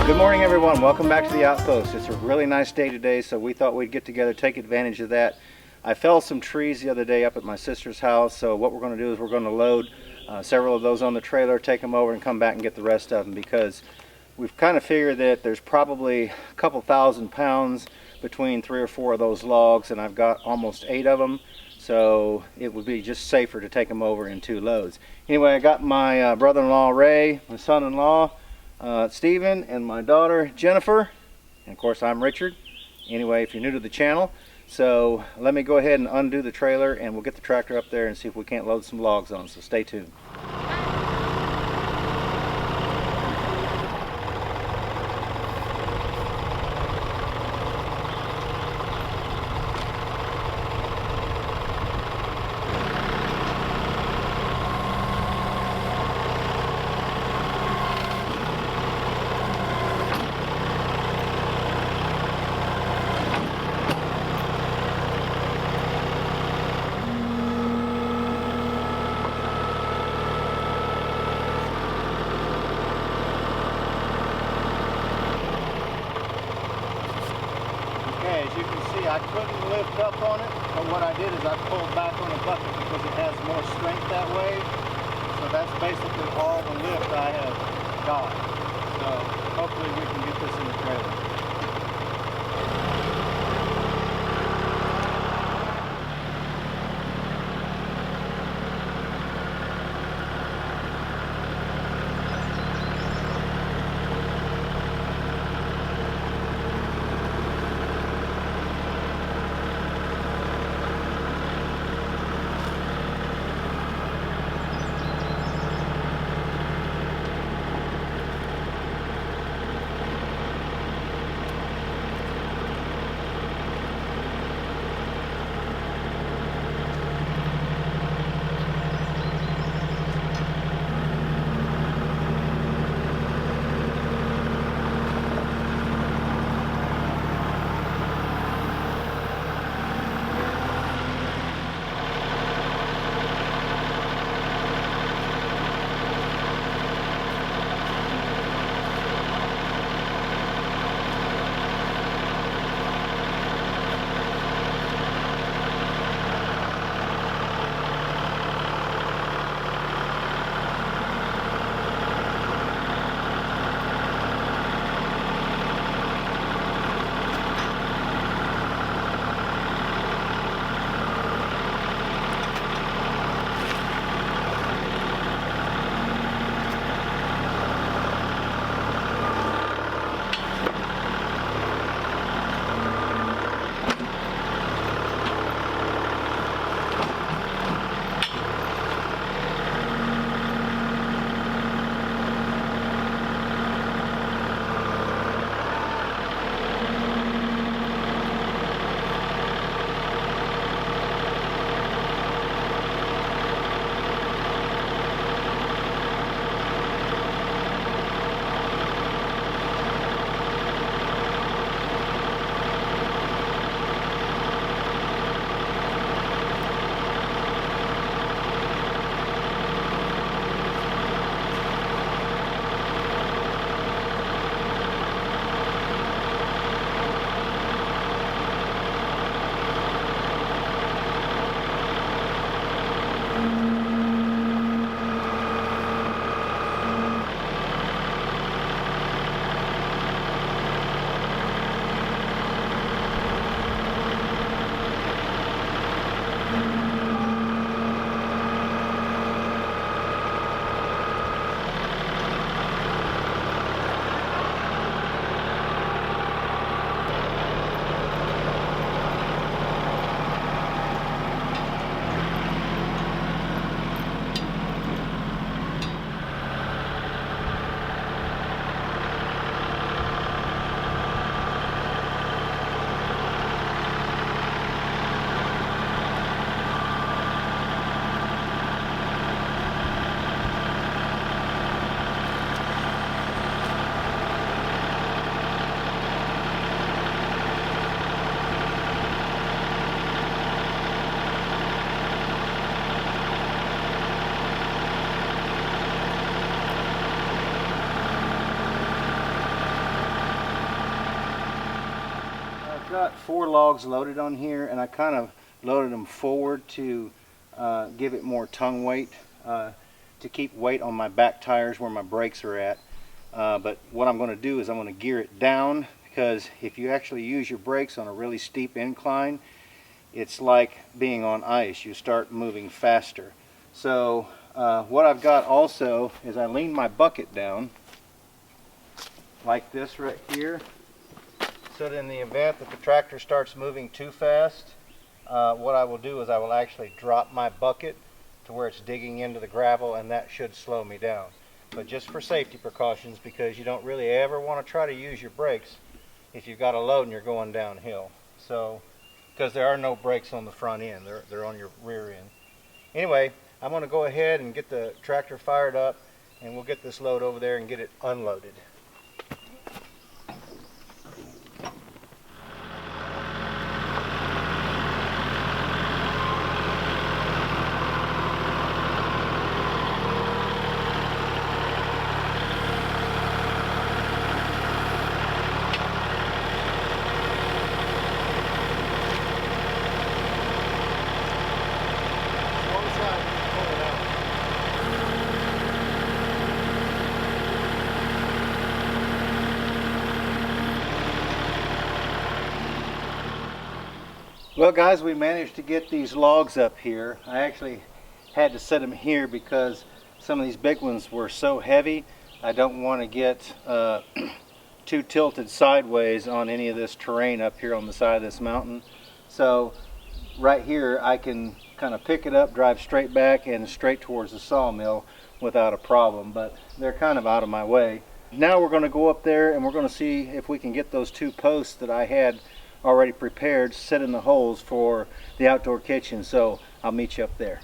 Good morning, everyone. Welcome back to the Outpost. It's a really nice day today, so we thought we'd get together, take advantage of that. I felled some trees the other day up at my sister's house, so what we're going to do is we're going to load several of those on the trailer, take them over, and come back and get the rest of them, because we've kind of figured that there's probably a couple thousand pounds between 3 or 4 of those logs, and I've got almost 8 of them, so it would be just safer to take them over in 2 loads. Anyway, I got my brother-in-law Ray, my son-in-law Stephen, and my daughter Jennifer, and of course I'm Richard. Anyway, if you're new to the channel, so let me go ahead and undo the trailer and we'll get the tractor up there and see if we can't load some logs on, so stay tuned. As you can see, I couldn't lift up on it, but what I did is I pulled back on the bucket because it has more strength that way. So that's basically all the lift I have got. So hopefully we can get this in the trailer. got 4 logs loaded on here, and I kind of loaded them forward to give it more tongue weight, to keep weight on my back tires where my brakes are at. But what I'm going to do is I'm going to gear it down, because if you actually use your brakes on a really steep incline, it's like being on ice. You start moving faster. So what I've got also is I lean my bucket down like this right here, so that in the event that the tractor starts moving too fast, what I will do is I will actually drop my bucket to where it's digging into the gravel, and that should slow me down. But just for safety precautions, because you don't really ever want to try to use your brakes if you've got a load and you're going downhill. So, because there are no brakes on the front end, they're on your rear end. Anyway, I'm going to go ahead and get the tractor fired up, and we'll get this load over there and get it unloaded. Well guys, we managed to get these logs up here. I actually had to set them here because some of these big ones were so heavy. I don't want to get too tilted sideways on any of this terrain up here on the side of this mountain. So right here I can kind of pick it up, drive straight back and straight towards the sawmill without a problem, but they're kind of out of my way. Now we're going to go up there and we're going to see if we can get those 2 posts that I had already prepared set in the holes for the outdoor kitchen. So I'll meet you up there.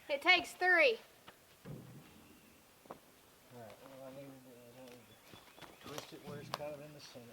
It takes 3. Alright, well, I need to twist it where it's kind of in the center.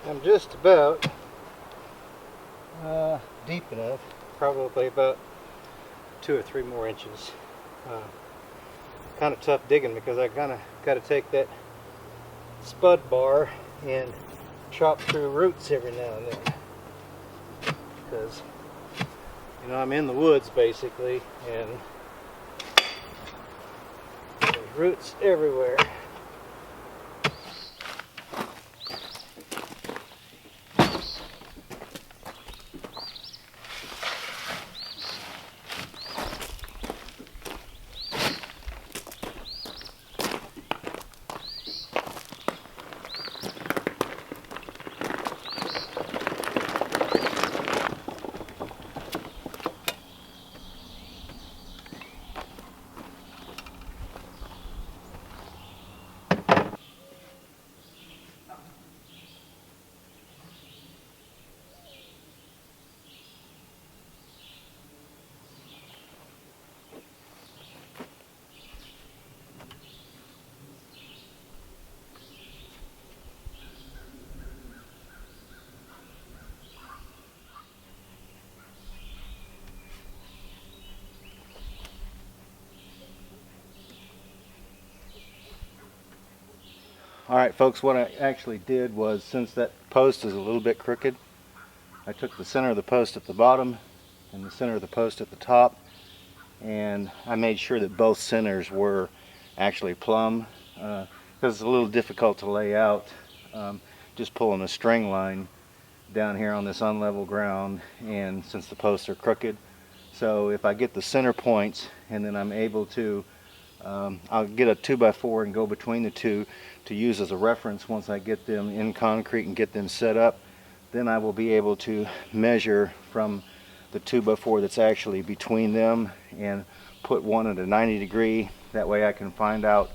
I'm just about deep enough, probably about 2 or 3 more inches. Kind of tough digging because I kind of got to take that spud bar and chop through roots every now and then, because you know I'm in the woods basically, and there's roots everywhere. Alright folks, what I actually did was, since that post is a little bit crooked, I took the center of the post at the bottom and the center of the post at the top, and I made sure that both centers were actually plumb, because it's a little difficult to lay out just pulling a string line down here on this unlevel ground, and since the posts are crooked. So if I get the center points, and then I'm able to I'll get a 2x4 and go between the two to use as a reference once I get them in concrete and get them set up. Then I will be able to measure from the 2x4 that's actually between them and put one at a 90 degree. That way I can find out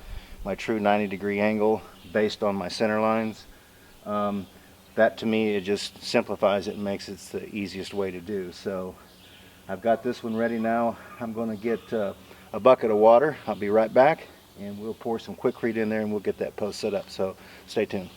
my true 90 degree angle based on my center lines. That to me, it just simplifies it and makes it the easiest way to do. So I've got this one ready now. I'm going to get a bucket of water. I'll be right back, and we'll pour some Quikrete in there and we'll get that post set up. So stay tuned.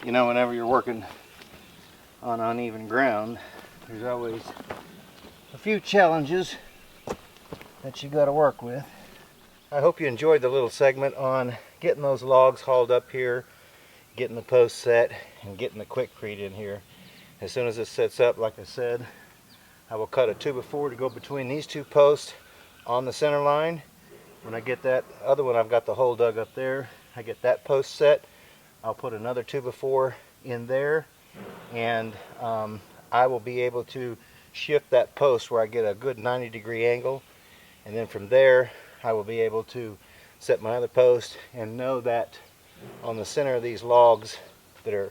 You know, whenever you're working on uneven ground, there's always a few challenges that you got to work with. I hope you enjoyed the little segment on getting those logs hauled up here, getting the post set, and getting the Quikrete in here. As soon as it sets up, like I said, I will cut a 2x4 to go between these two posts on the center line. When I get that other one, I've got the hole dug up there, I get that post set, I'll put another 2x4 in there, and I will be able to shift that post where I get a good 90-degree angle, and then from there I will be able to set my other post and know that on the center of these logs that are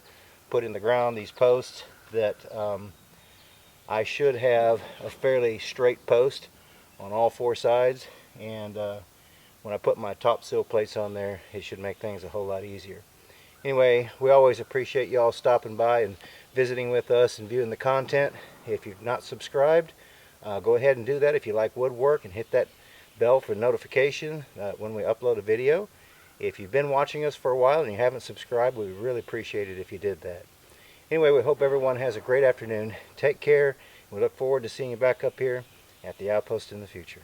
put in the ground, these posts, that I should have a fairly straight post on all four sides, and when I put my top sill plates on there, it should make things a whole lot easier. Anyway, we always appreciate y'all stopping by and visiting with us and viewing the content. If you've not subscribed, go ahead and do that if you like woodwork, and hit that bell for notification when we upload a video. If you've been watching us for a while and you haven't subscribed, we would really appreciate it if you did that. Anyway, we hope everyone has a great afternoon. Take care, and we look forward to seeing you back up here at the Outpost in the future.